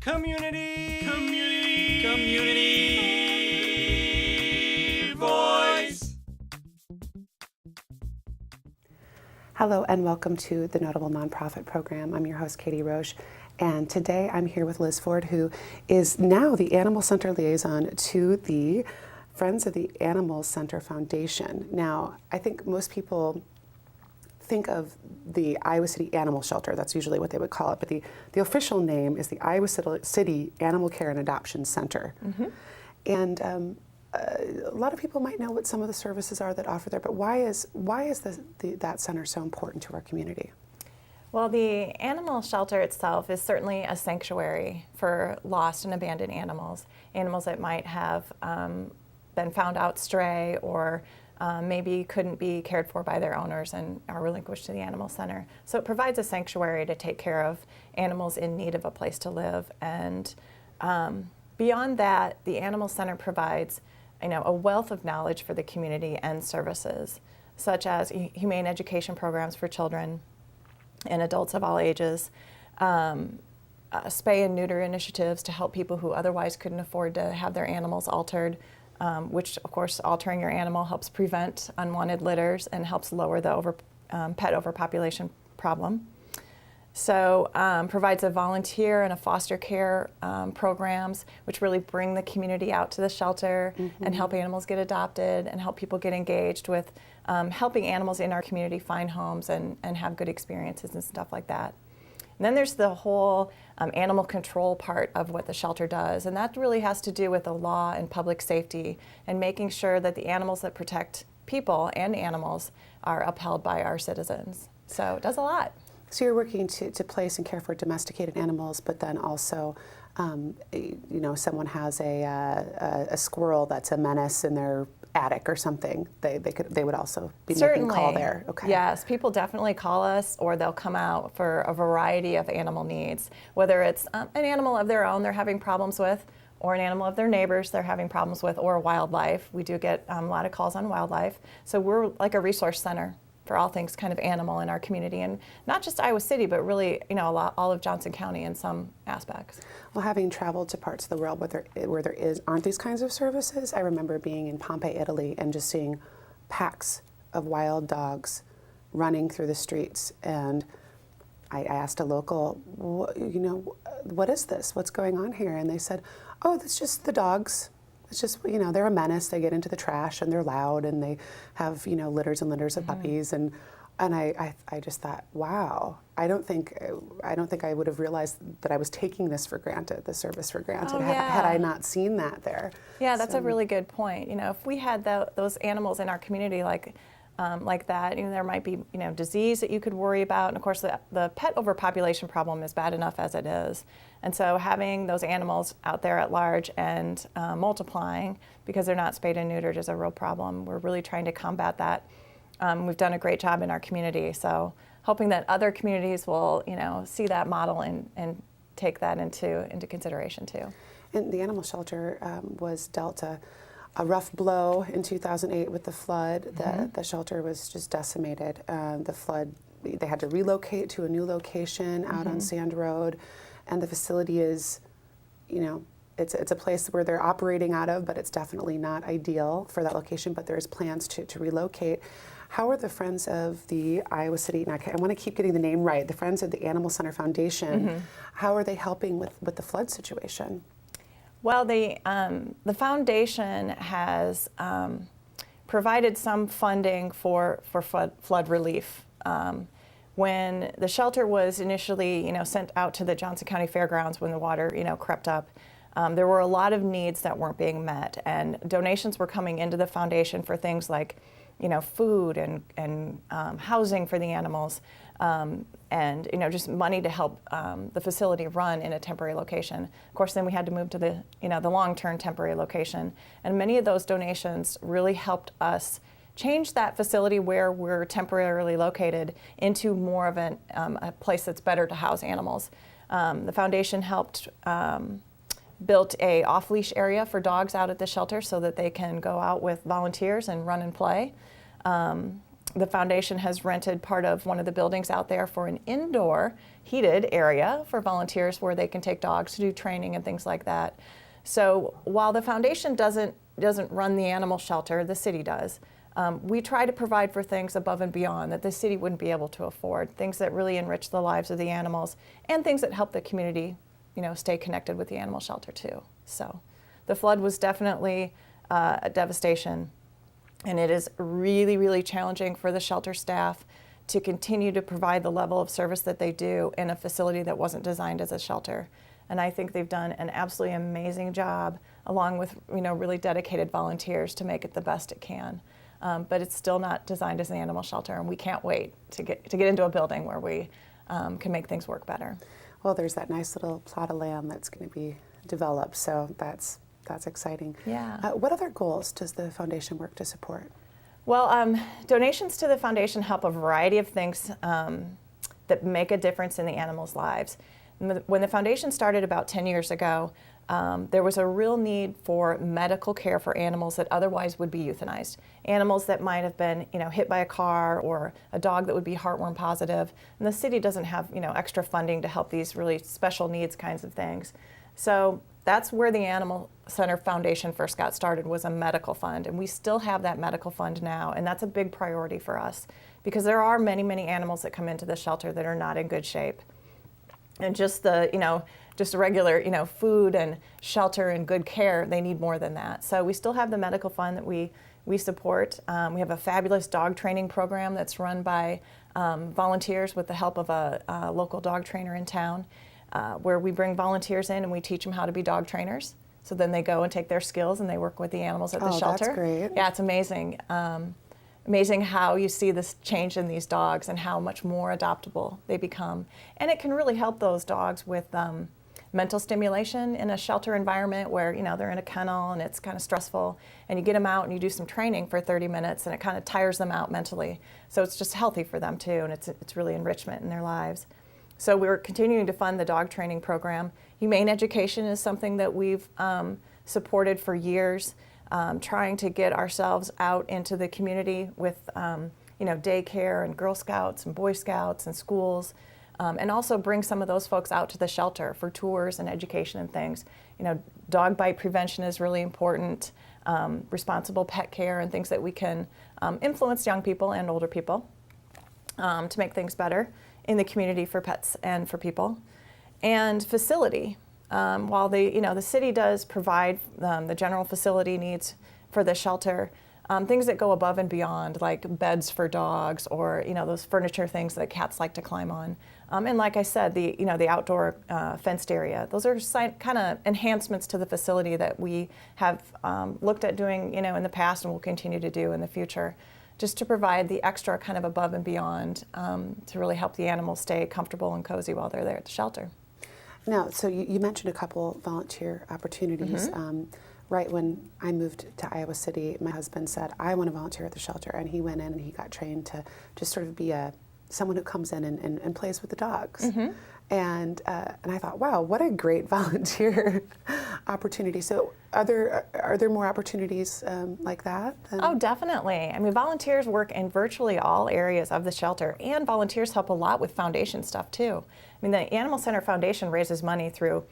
Community voice. Hello and welcome to the Notable Nonprofit Program. I'm your host, Katie Roche, and today I'm here with Liz Ford, who is now the Animal Center liaison to the Friends of the Animal Center Foundation. Now, I think most people think of the Iowa City Animal Shelter. That's usually what they would call it, but the official name is the Iowa City Animal Care and Adoption Center. Mm-hmm. And a lot of people might know what some of the services are that offer there, but why is that center so important to our community? Well, the animal shelter itself is certainly a sanctuary for lost and abandoned animals, animals that might have been found out stray or maybe couldn't be cared for by their owners and are relinquished to the animal center. So it provides a sanctuary to take care of animals in need of a place to live. And beyond that, the animal center provides a wealth of knowledge for the community and services, such as humane education programs for children and adults of all ages, spay and neuter initiatives to help people who otherwise couldn't afford to have their animals altered, which of course altering your animal helps prevent unwanted litters and helps lower the pet overpopulation problem. So provides a volunteer and a foster care programs, which really bring the community out to the shelter and help animals get adopted and help people get engaged with helping animals in our community find homes and have good experiences and stuff like that. And then there's the whole animal control part of what the shelter does, and that really has to do with the law and public safety and making sure that the animals that protect people and animals are upheld by our citizens. So it does a lot. So you're working to place and care for domesticated animals, but then also, someone has a squirrel that's a menace in their attic or something. They would also be making a call there. Okay. Yes, people definitely call us, or they'll come out for a variety of animal needs, whether it's an animal of their own they're having problems with, or an animal of their neighbors they're having problems with, or wildlife. We do get a lot of calls on wildlife. So we're like a resource center for all things kind of animal in our community, and not just Iowa City, but really, all of Johnson County in some aspects. Well, having traveled to parts of the world where there aren't these kinds of services, I remember being in Pompeii, Italy, and just seeing packs of wild dogs running through the streets. And I asked a local, what is this? What's going on here? And they said, oh, that's just the dogs. It's just, they're a menace. They get into the trash and they're loud and they have, litters and litters of puppies. And I just thought, wow, I don't think I would have realized that I was taking this for granted, the service for granted, had I not seen that there. Yeah, that's a really good point. If we had those animals in our community like that, there might be, disease that you could worry about. And of course, the pet overpopulation problem is bad enough as it is. And so having those animals out there at large and multiplying because they're not spayed and neutered is a real problem. We're really trying to combat that. We've done a great job in our community. So hoping that other communities will, see that model and take that into consideration too. And the animal shelter was dealt a rough blow in 2008 with the flood. The shelter was just decimated. The flood, they had to relocate to a new location out on Sand Road, and the facility is, it's a place where they're operating out of, but it's definitely not ideal for that location, but there's plans to relocate. How are the Friends of the Iowa City, and I want to keep getting the name right, the Friends of the Animal Center Foundation, how are they helping with the flood situation? Well, the foundation has provided some funding for flood relief. When the shelter was initially, sent out to the Johnson County Fairgrounds when the water, crept up, there were a lot of needs that weren't being met, and donations were coming into the foundation for things like, food and housing for the animals. And just money to help the facility run in a temporary location. Of course, then we had to move to the the long-term temporary location, and many of those donations really helped us change that facility where we're temporarily located into more of a place that's better to house animals. The foundation helped built a off-leash area for dogs out at the shelter so that they can go out with volunteers and run and play. the foundation has rented part of one of the buildings out there for an indoor heated area for volunteers where they can take dogs to do training and things like that. So while the foundation doesn't run the animal shelter, the city does. We try to provide for things above and beyond that the city wouldn't be able to afford, things that really enrich the lives of the animals and things that help the community, stay connected with the animal shelter too. So the flood was definitely a devastation, and it is really, really challenging for the shelter staff to continue to provide the level of service that they do in a facility that wasn't designed as a shelter. And I think they've done an absolutely amazing job, along with really dedicated volunteers, to make it the best it can. But it's still not designed as an animal shelter, and we can't wait to get into a building where we can make things work better. Well, there's that nice little plot of land that's going to be developed, so that's exciting. Yeah. What other goals does the foundation work to support? Well, donations to the foundation help a variety of things that make a difference in the animals' lives. When the foundation started about 10 years ago, there was a real need for medical care for animals that otherwise would be euthanized. Animals that might have been, hit by a car, or a dog that would be heartworm positive. And the city doesn't have, extra funding to help these really special needs kinds of things. So that's where the Animal Center Foundation first got started, was a medical fund. And we still have that medical fund now, and that's a big priority for us, because there are many, many animals that come into the shelter that are not in good shape. And just the regular, food and shelter and good care, they need more than that. So we still have the medical fund that we support. We have a fabulous dog training program that's run by volunteers with the help of a local dog trainer in town, where we bring volunteers in and we teach them how to be dog trainers. So then they go and take their skills and they work with the animals at the shelter. That's great. Yeah, it's amazing. Amazing how you see this change in these dogs and how much more adoptable they become. And it can really help those dogs with mental stimulation in a shelter environment where, they're in a kennel and it's kind of stressful, and you get them out and you do some training for 30 minutes and it kind of tires them out mentally. So it's just healthy for them too, and it's really enrichment in their lives. So we're continuing to fund the dog training program. Humane education is something that we've supported for years. Trying to get ourselves out into the community with, daycare and Girl Scouts and Boy Scouts and schools, and also bring some of those folks out to the shelter for tours and education and things. Dog bite prevention is really important, responsible pet care, and things that we can influence young people and older people to make things better in the community for pets and for people. And facility. While the city does provide the general facility needs for the shelter, things that go above and beyond, like beds for dogs, or those furniture things that cats like to climb on, and like I said, the outdoor fenced area. Those are kind of enhancements to the facility that we have looked at doing in the past and will continue to do in the future, just to provide the extra kind of above and beyond to really help the animals stay comfortable and cozy while they're there at the shelter. Now, so you mentioned a couple volunteer opportunities. Mm-hmm. Right when I moved to Iowa City, my husband said, I want to volunteer at the shelter. And he went in and he got trained to just sort of be someone who comes in and plays with the dogs. Mm-hmm. And I thought, wow, what a great volunteer opportunity. So are there more opportunities like that? Oh, definitely. I mean, volunteers work in virtually all areas of the shelter, and volunteers help a lot with foundation stuff too. I mean, the Animal Center Foundation raises money through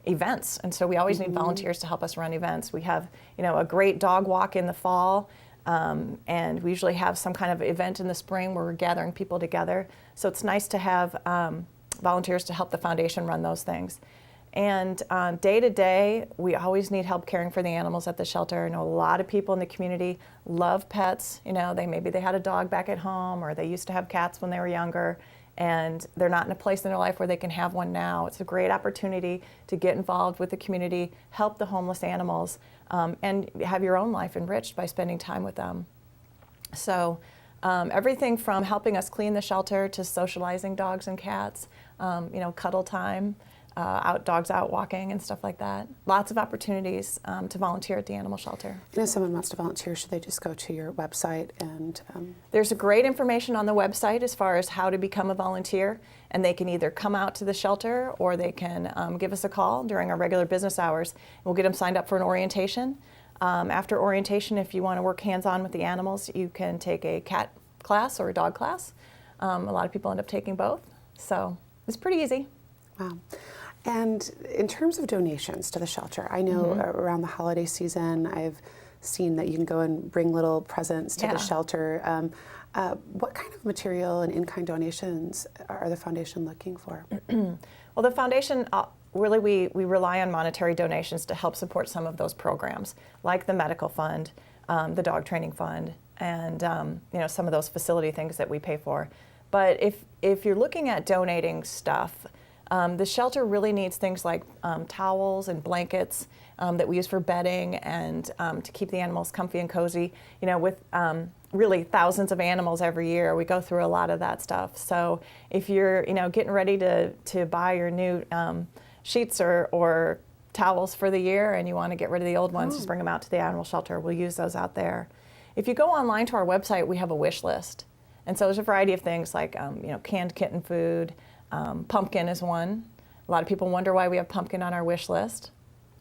events, and so we always need volunteers to help us run events. We have, a great dog walk in the fall, and we usually have some kind of event in the spring where we're gathering people together. So it's nice to have volunteers to help the foundation run those things. And day to day, we always need help caring for the animals at the shelter. I know a lot of people in the community love pets. Maybe they had a dog back at home, or they used to have cats when they were younger, and they're not in a place in their life where they can have one now. It's a great opportunity to get involved with the community, help the homeless animals, and have your own life enriched by spending time with them. So everything from helping us clean the shelter to socializing dogs and cats, cuddle time, dogs out walking and stuff like that. Lots of opportunities to volunteer at the animal shelter. And if someone wants to volunteer, should they just go to your website and... There's great information on the website as far as how to become a volunteer, and they can either come out to the shelter or they can give us a call during our regular business hours. We'll get them signed up for an orientation. After orientation, if you want to work hands-on with the animals, you can take a cat class or a dog class. A lot of people end up taking both, so it's pretty easy. Wow. And in terms of donations to the shelter, I know around the holiday season, I've seen that you can go and bring little presents to the shelter. What kind of material and in-kind donations are the foundation looking for? Well, the foundation, really we rely on monetary donations to help support some of those programs, like the medical fund, the dog training fund, and some of those facility things that we pay for. But if you're looking at donating stuff, the shelter really needs things like towels and blankets that we use for bedding and to keep the animals comfy and cozy. With really thousands of animals every year, we go through a lot of that stuff. So if you're getting ready to buy your new sheets or towels for the year and you want to get rid of the old ones, just bring them out to the animal shelter. We'll use those out there. If you go online to our website, we have a wish list. And so there's a variety of things like canned kitten food. Pumpkin is one. A lot of people wonder why we have pumpkin on our wish list.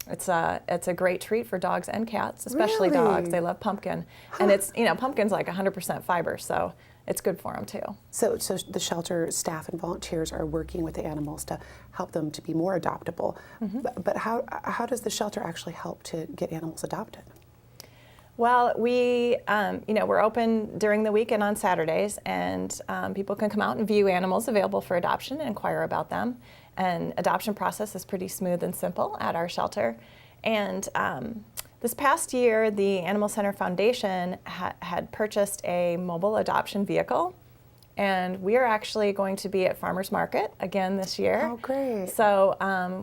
It's a great treat for dogs and cats, especially dogs. They love pumpkin, and it's pumpkin's like 100% fiber, so it's good for them too. So the shelter staff and volunteers are working with the animals to help them to be more adoptable. But how does the shelter actually help to get animals adopted? Well, we're open during the week and on Saturdays, and people can come out and view animals available for adoption and inquire about them. And adoption process is pretty smooth and simple at our shelter. And this past year, the Animal Center Foundation had purchased a mobile adoption vehicle. And we are actually going to be at Farmers Market again this year. Oh, great. So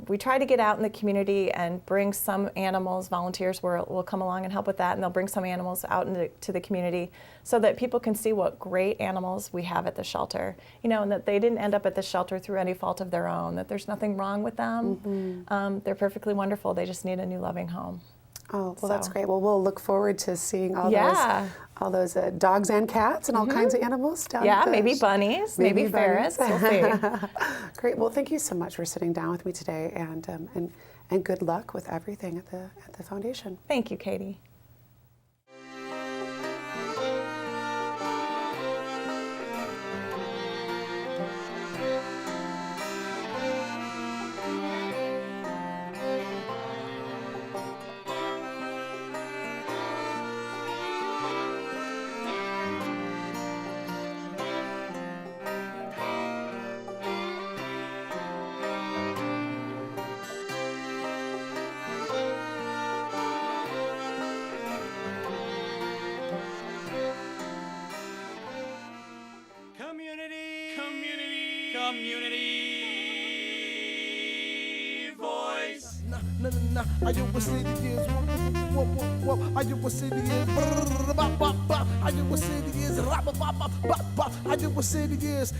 we try to get out in the community and bring some animals. Volunteers will come along and help with that, and they'll bring some animals out to the community so that people can see what great animals we have at the shelter. And that they didn't end up at the shelter through any fault of their own, that there's nothing wrong with them. They're perfectly wonderful. They just need a new loving home. Oh, well, that's great. Well, we'll look forward to seeing all those dogs and cats and all kinds of animals down at the maybe bunnies, maybe ferrets. We'll see. Great. Well, thank you so much for sitting down with me today, and good luck with everything at the foundation. Thank you, Katie. Community voice. Are you a city is Are you a city is Are you a city is Are you a city is